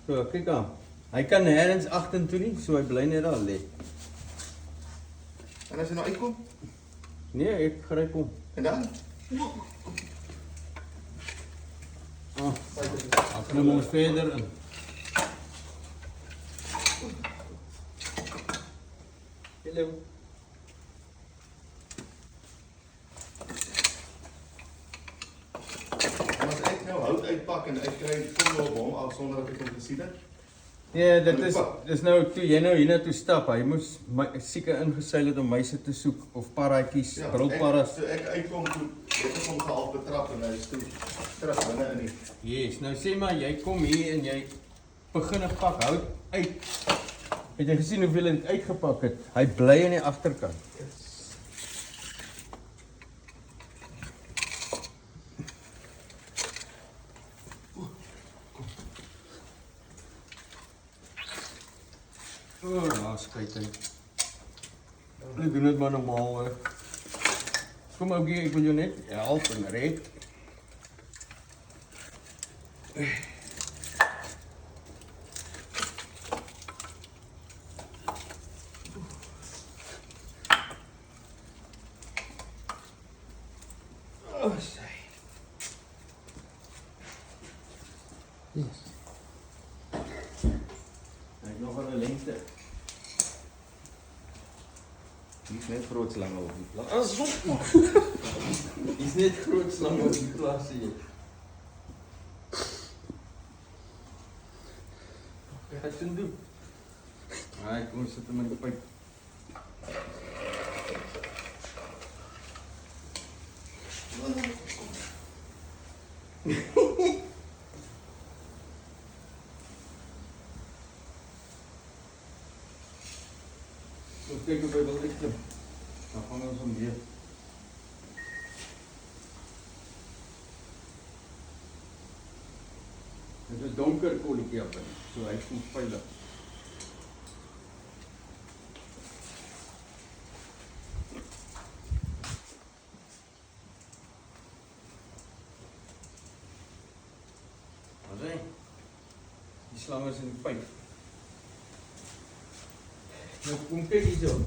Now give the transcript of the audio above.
So, kyk aan. Hy kan nêrens agtertoe nie, so hy bly net daar lê. En as jy nou uitkom, Nee, ek gryp hom. en dan? Ek klim ons verder in. Hallo. En as ek nou hout uitpak en uitkry, kom jy op hom af sonder dat ek hom gesien het? Nee, dis nou toe jy nou hiernatoe stap. Hy moes seker ingeseil het om muise te soek of parratjies, brilparras. So ek uitkom toe, ek het hom gehalf betrap en hy is toe terug binne in die... Yes, nou sê maar jy kom hier en jy begin 'n pak hout uit. Het jy gesien hoeveel hy uitgepak het? Hy bly aan die agterkant. Daar skyt hy. Ek doen dit maar normaal hoor. Kom oukie, ek wil jou net help en red. Oh, sy. Yes. Hy het nog 'n lengte. Die is net groot slange op die plas. Dis net groot slange op die plas hier. Wat gaan jy doen? Kom ons sit hom in die pyp. Ons kyk of hy wil uitklim. Dan vang ons hom weer. Dit is donker kolletjie op in, so hy voel veilig. Wat sê? Die slang is in die pyp. Nou kom kyk hierso.